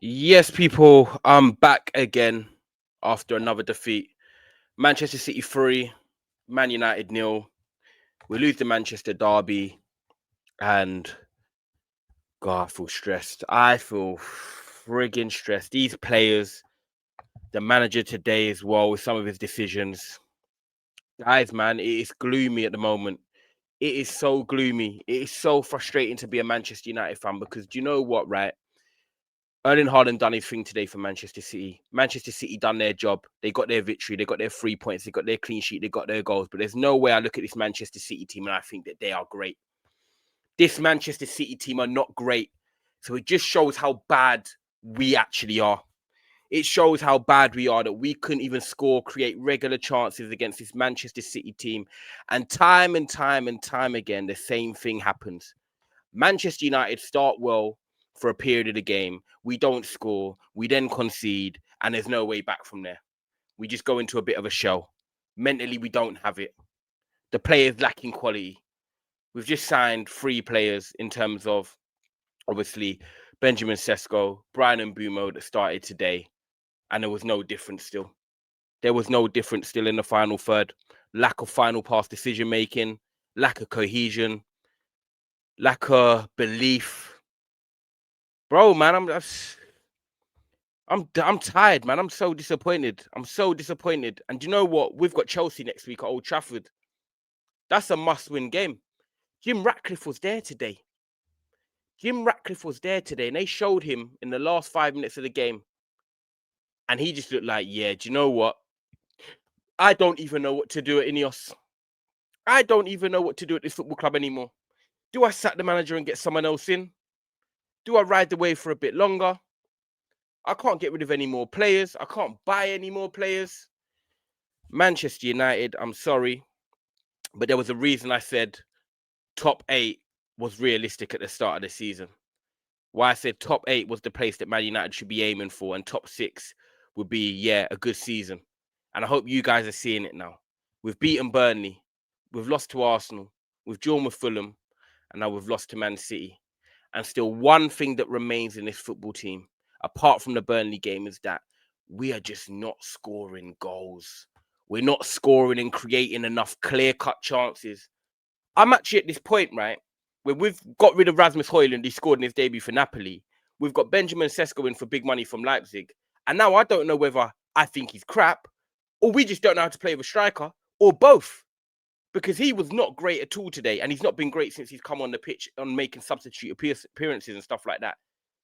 Yes, people, I'm back again after another defeat. Manchester City 3, Man United 0. We lose the Manchester derby, and God, I feel stressed. I feel friggin' stressed. These players, the manager today as well, with some of his decisions. Guys, man, it is gloomy at the moment. It is so gloomy. It is so frustrating to be a Manchester United fan because do you know what, right? Erling Haaland done his thing today for Manchester City. Manchester City done their job. They got their victory. They got their 3 points. They got their clean sheet. They got their goals. But there's no way I look at this Manchester City team and I think that they are great. This Manchester City team are not great. So it just shows how bad we actually are. It shows how bad we are that we couldn't even score, create regular chances against this Manchester City team. And time again, the same thing happens. Manchester United start well for a period of the game. We don't score. We then concede, and there's no way back from there. We just go into a bit of a shell. Mentally, we don't have it. The players lacking quality. We've just signed 3 players in terms of, obviously, Benjamin Sesko, Brian Mbumo that started today, and there was no difference still. There was no difference still in the final third. Lack of final pass decision making, lack of cohesion, lack of belief. Bro, man, I'm tired, man. I'm so disappointed. I'm so disappointed. And do you know what? We've got Chelsea next week at Old Trafford. That's a must-win game. Jim Ratcliffe was there today. And they showed him in the last 5 minutes of the game. And he just looked like, yeah, do you know what? I don't even know what to do at Ineos. I don't even know what to do at this football club anymore. Do I sack the manager and get someone else in? Do I ride the wave for a bit longer? I can't get rid of any more players. I can't buy any more players. Manchester United, I'm sorry, but there was a reason I said top 8 was realistic at the start of the season. Why I said top 8 was the place that Man United should be aiming for, and top 6 would be, yeah, a good season. And I hope you guys are seeing it now. We've beaten Burnley, we've lost to Arsenal, we've drawn with Fulham, and now we've lost to Man City. And still, one thing that remains in this football team, apart from the Burnley game, is that we are just not scoring goals. We're not scoring and creating enough clear-cut chances. I'm actually at this point, right, where we've got rid of Rasmus Højlund. He scored in his debut for Napoli. We've got Benjamin Sesko in for big money from Leipzig. And now I don't know whether I think he's crap or we just don't know how to play with a striker or both. Because he was not great at all today, and he's not been great since he's come on the pitch on making substitute appearances and stuff like that.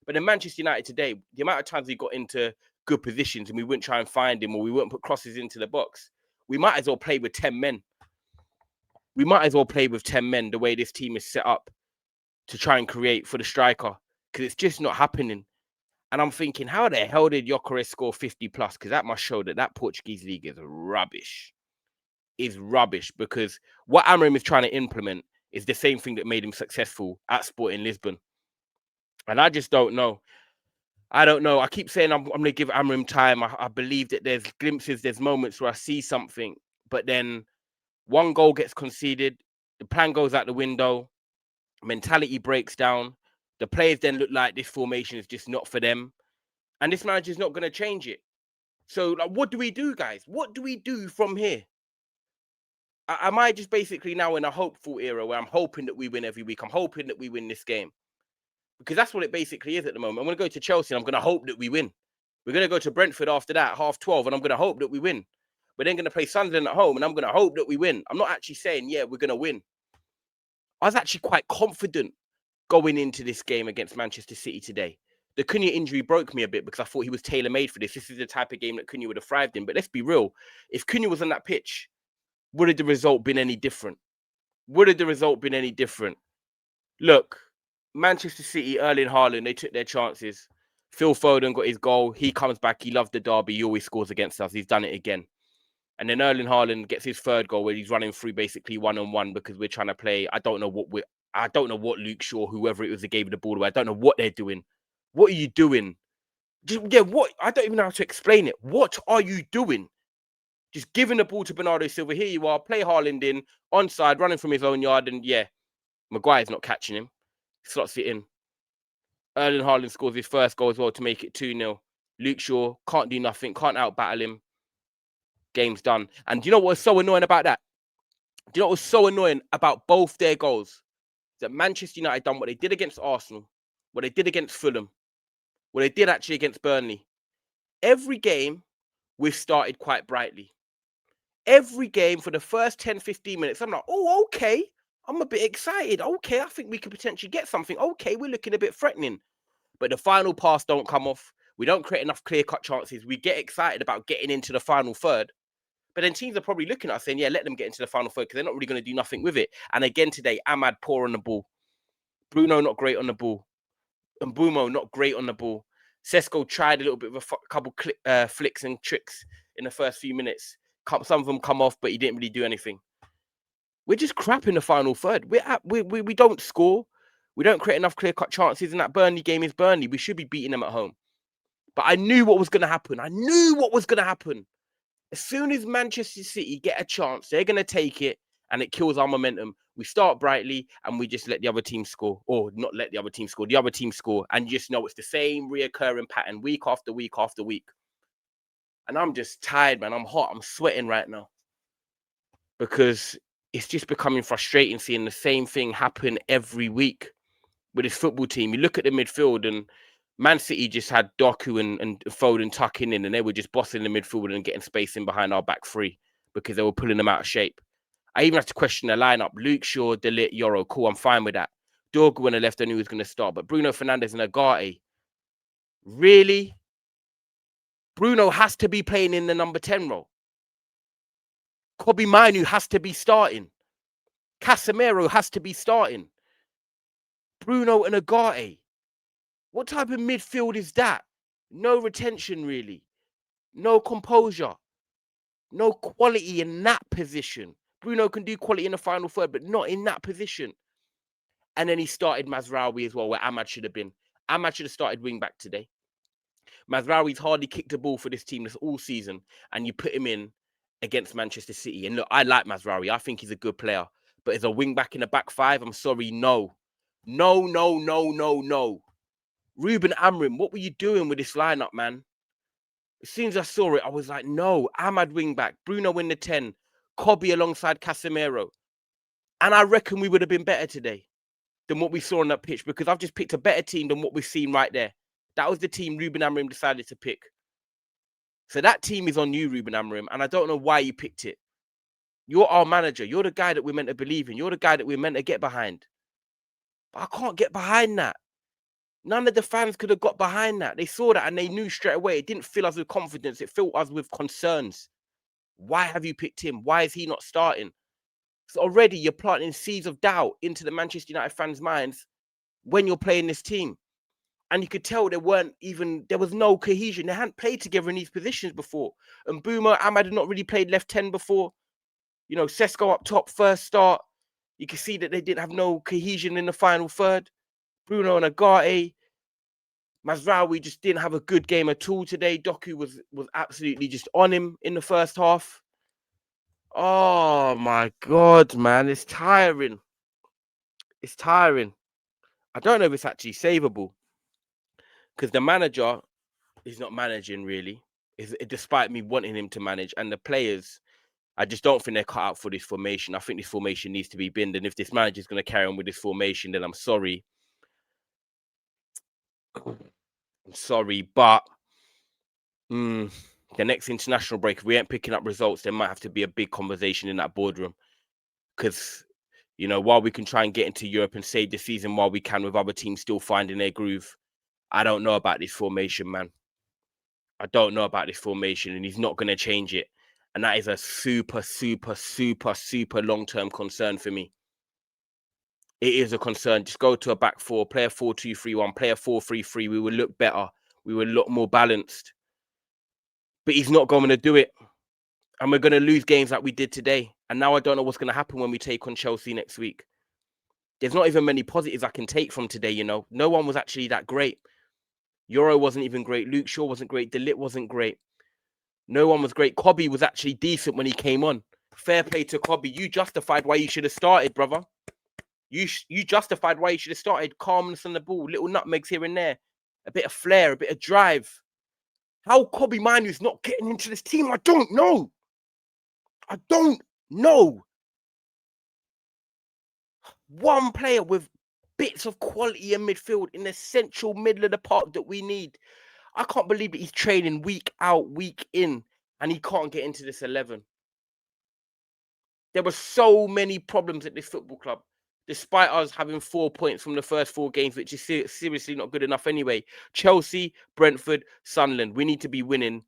But in Manchester United today, the amount of times he got into good positions and we wouldn't try and find him or we wouldn't put crosses into the box, we might as well play with 10 men. We might as well play with 10 men the way this team is set up to try and create for the striker, because it's just not happening. And I'm thinking, how the hell did Gyökeres score 50 plus? Because that must show that that Portuguese league is rubbish. Because what Amorim is trying to implement is the same thing that made him successful at Sporting Lisbon. And I just don't know. I don't know. I keep saying I'm going to give Amorim time. I believe that there's glimpses, there's moments where I see something, but then one goal gets conceded, the plan goes out the window, mentality breaks down, the players then look like this formation is just not for them, and this manager's not going to change it. So, like, what do we do, guys? What do we do from here? Am I just basically now in a hopeful era where I'm hoping that we win every week? I'm hoping that we win this game. Because that's what it basically is at the moment. I'm going to go to Chelsea and I'm going to hope that we win. We're going to go to Brentford after that, 12:30, and I'm going to hope that we win. We're then going to play Sunderland at home and I'm going to hope that we win. I'm not actually saying, yeah, we're going to win. I was actually quite confident going into this game against Manchester City today. The Cunha injury broke me a bit because I thought he was tailor-made for this. This is the type of game that Cunha would have thrived in. But let's be real. If Cunha was on that pitch, would the result been any different? Look, Manchester City, Erling Haaland, they took their chances. Phil Foden got his goal. He comes back. He loved the derby. He always scores against us. He's done it again. And then Erling Haaland gets his third goal where he's running through basically one-on-one because we're trying to play. I don't know what Luke Shaw, whoever it was that gave the ball away. I don't know what they're doing. What are you doing? What? I don't even know how to explain it. What are you doing? Just giving the ball to Bernardo Silva. Here you are, play Haaland in, onside, running from his own yard, and yeah, Maguire's not catching him. Slots it in. Erling Haaland scores his first goal as well to make it 2-0. Luke Shaw can't do nothing, can't out-battle him. Game's done. And do you know what was so annoying about that? Do you know what was so annoying about both their goals? That Manchester United done what they did against Arsenal, what they did against Fulham, what they did actually against Burnley. Every game, we've started quite brightly. Every game for the first 10, 15 minutes, I'm like, oh, okay. I'm a bit excited. Okay, I think we could potentially get something. Okay, we're looking a bit threatening. But the final pass don't come off. We don't create enough clear-cut chances. We get excited about getting into the final third. But then teams are probably looking at us saying, yeah, let them get into the final third because they're not really going to do nothing with it. And again today, Ahmad poor on the ball. Bruno not great on the ball. And Mbumo not great on the ball. Sesko tried a little bit of a couple flicks and tricks in the first few minutes. Some of them come off, but he didn't really do anything. We're just crap in the final third. We don't score. We don't create enough clear-cut chances. And that Burnley game is Burnley. We should be beating them at home. But I knew what was going to happen. I knew what was going to happen. As soon as Manchester City get a chance, they're going to take it and it kills our momentum. We start brightly and we just let the other team score. Or not let the other team score. The other team score. And you just know it's the same reoccurring pattern week after week after week. And I'm just tired, man. I'm hot. I'm sweating right now. Because it's just becoming frustrating seeing the same thing happen every week with this football team. You look at the midfield and Man City just had Doku and Foden tucking in and they were just bossing the midfield and getting space in behind our back three because they were pulling them out of shape. I even had to question the lineup. Luke Shaw, De Ligt, Yoro, cool, I'm fine with that. Dorgu when I left, I knew he was going to start. But Bruno Fernandes and Agate, really? Bruno has to be playing in the number 10 role. Kobe Mainu has to be starting. Casemiro has to be starting. Bruno and Agate. What type of midfield is that? No retention, really. No composure. No quality in that position. Bruno can do quality in the final third, but not in that position. And then he started Mazraoui as well, where Ahmad should have been. Ahmad should have started wing back today. Mazraoui's hardly kicked a ball for this team this all season, and you put him in against Manchester City. And look, I like Mazraoui. I think he's a good player. But as a wing back in the back five, I'm sorry, no. No, no, no, no, no. Ruben Amorim, what were you doing with this lineup, man? As soon as I saw it, I was like, no. Ahmad wing back, Bruno in the 10, Kobe alongside Casemiro. And I reckon we would have been better today than what we saw on that pitch because I've just picked a better team than what we've seen right there. That was the team Ruben Amorim decided to pick. So that team is on you, Ruben Amorim, and I don't know why you picked it. You're our manager. You're the guy that we're meant to believe in. You're the guy that we're meant to get behind. But I can't get behind that. None of the fans could have got behind that. They saw that and they knew straight away. It didn't fill us with confidence. It filled us with concerns. Why have you picked him? Why is he not starting? So already you're planting seeds of doubt into the Manchester United fans' minds when you're playing this team. And you could tell there was no cohesion. They hadn't played together in these positions before. And Ahmad had not really played left 10 before. You know, Sesko up top, first start. You can see that they didn't have no cohesion in the final third. Bruno and Agate. Mazraoui just didn't have a good game at all today. Doku was absolutely just on him in the first half. Oh, my God, man. It's tiring. It's tiring. I don't know if it's actually savable. Because the manager is not managing, really. Despite me wanting him to manage. And the players, I just don't think they're cut out for this formation. I think this formation needs to be binned. And if this manager is going to carry on with this formation, then I'm sorry. I'm sorry, but the next international break, if we ain't picking up results, there might have to be a big conversation in that boardroom. Because, you know, while we can try and get into Europe and save the season while we can with other teams still finding their groove, I don't know about this formation, man. I don't know about this formation, and he's not going to change it. And that is a super, super, super, super long-term concern for me. It is a concern. Just go to a back four, play a 4-2-3-1, play a 4-3-3. We will look better. We will look more balanced. But he's not going to do it. And we're going to lose games like we did today. And now I don't know what's going to happen when we take on Chelsea next week. There's not even many positives I can take from today, you know. No one was actually that great. Euro wasn't even great. Luke Shaw wasn't great. De Ligt wasn't great. No one was great. Kobe was actually decent when he came on. Fair play to Kobe. You justified why you should have started, brother. You justified why you should have started. Calmness on the ball, little nutmegs here and there, a bit of flair, a bit of drive. How Kobbie Mainoo's not getting into this team, I don't know. I don't know. One player with bits of quality in midfield in the central middle of the park that we need. I can't believe that he's training week out, week in, and he can't get into this 11. There were so many problems at this football club, despite us having 4 points from the first 4 games, which is seriously not good enough anyway. Chelsea, Brentford, Sunderland. We need to be winning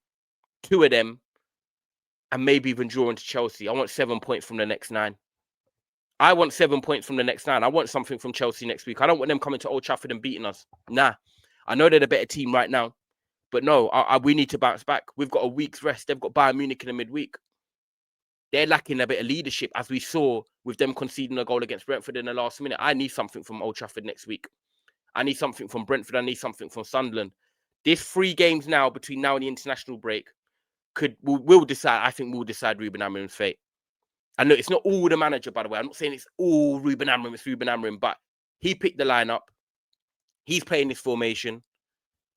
2 of them and maybe even drawing to Chelsea. I want 7 points from the next 9. I want 7 points from the next 9. I want something from Chelsea next week. I don't want them coming to Old Trafford and beating us. Nah. I know they're the better team right now, but no, we need to bounce back. We've got a week's rest. They've got Bayern Munich in the midweek. They're lacking a bit of leadership, as we saw with them conceding a goal against Brentford in the last minute. I need something from Old Trafford next week. I need something from Brentford. I need something from Sunderland. This 3 games now, between now and the international break, will decide. I think will decide Ruben Amorim's fate. And look, it's not all the manager, by the way. I'm not saying it's all Ruben Amorim. It's Ruben Amorim, but he picked the lineup. He's playing this formation.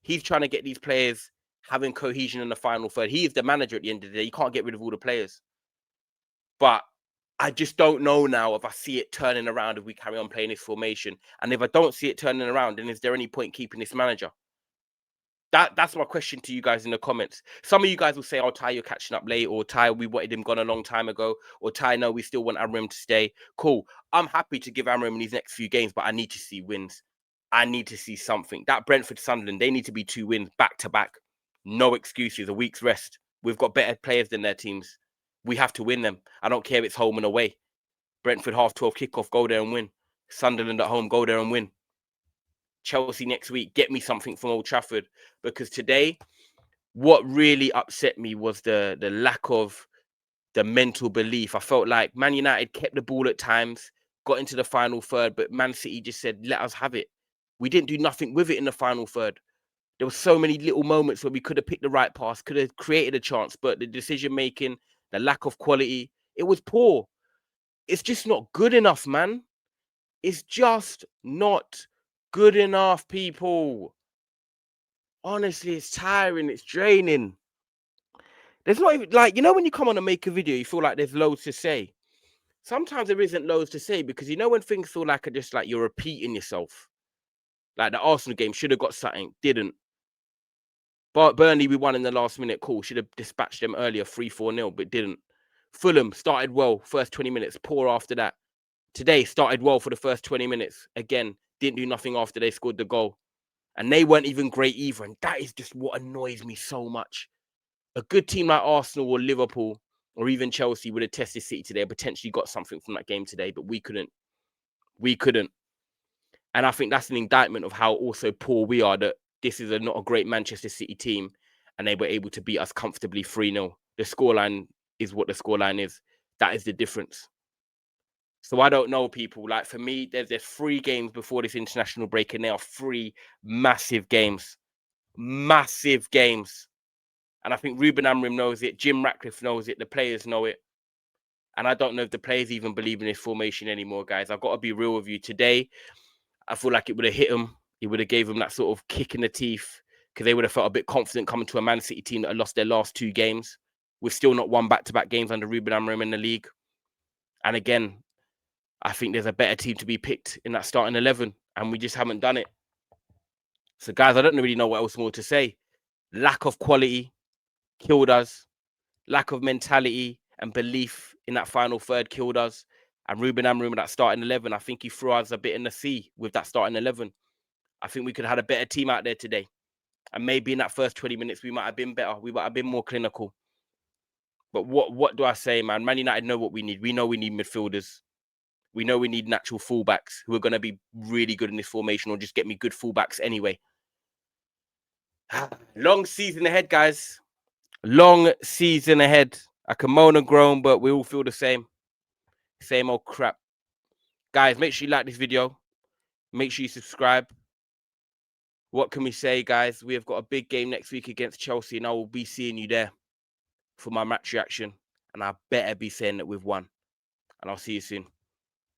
He's trying to get these players having cohesion in the final third. He is the manager at the end of the day. You can't get rid of all the players. But I just don't know now if I see it turning around if we carry on playing this formation. And if I don't see it turning around, then is there any point keeping this manager? That's my question to you guys in the comments. Some of you guys will say, oh, Ty, you're catching up late, or Ty, we wanted him gone a long time ago, or Ty, no, we still want Amorim to stay. Cool. I'm happy to give Amorim these next few games, but I need to see wins. I need to see something. That Brentford Sunderland, they need to be 2 wins back to back. No excuses, a week's rest. We've got better players than their teams. We have to win them. I don't care if it's home and away. Brentford 12:30 kickoff, go there and win. Sunderland at home, go there and win. Chelsea next week, get me something from Old Trafford. Because today, what really upset me was the lack of the mental belief. I felt like Man United kept the ball at times, got into the final third, but Man City just said, let us have it. We didn't do nothing with it in the final third. There were so many little moments where we could have picked the right pass, could have created a chance, but the decision-making, the lack of quality, it was poor. It's just not good enough, man. It's just not good enough, people. Honestly, it's tiring. It's draining. There's not even, like, you know, when you come on and make a video, you feel like there's loads to say. Sometimes there isn't loads to say because, you know, when things feel like just like you're repeating yourself. Like the Arsenal game, should have got something, didn't. But Burnley, we won in the last minute. Cool, should have dispatched them earlier, 3-4-0, but didn't. Fulham started well, first 20 minutes, poor after that. Today started well for the first 20 minutes. Again, didn't do nothing after they scored the goal. And they weren't even great either. And that is just what annoys me so much. A good team like Arsenal or Liverpool or even Chelsea would have tested City today and potentially got something from that game today, but we couldn't. We couldn't. And I think that's an indictment of how also poor we are, that this is not a great Manchester City team and they were able to beat us comfortably 3-0. The scoreline is what the scoreline is. That is the difference. So I don't know, people. Like, for me, there's 3 games before this international break, and they are 3 massive games. Massive games. And I think Ruben Amorim knows it. Jim Ratcliffe knows it. The players know it. And I don't know if the players even believe in this formation anymore, guys. I've got to be real with you. Today, I feel like it would have hit them. It would have gave them that sort of kick in the teeth, because they would have felt a bit confident coming to a Man City team that had lost their last 2 games. We've still not won back-to-back games under Ruben Amorim in the league. And again, I think there's a better team to be picked in that starting 11, and we just haven't done it. So, guys, I don't really know what else more to say. Lack of quality killed us. Lack of mentality and belief in that final third killed us. And Ruben Amorim with that starting 11, I think he threw us a bit in the sea with that starting 11. I think we could have had a better team out there today. And maybe in that first 20 minutes, we might have been better. We might have been more clinical. But what do I say, man? Man United know what we need. We know we need midfielders. We know we need natural fullbacks who are going to be really good in this formation, or just get me good fullbacks anyway. Long season ahead, guys. Long season ahead. I can moan and groan, but we all feel the same. Same old crap. Guys, make sure you like this video. Make sure you subscribe. What can we say, guys? We have got a big game next week against Chelsea, and I will be seeing you there for my match reaction. And I better be saying that we've won. And I'll see you soon.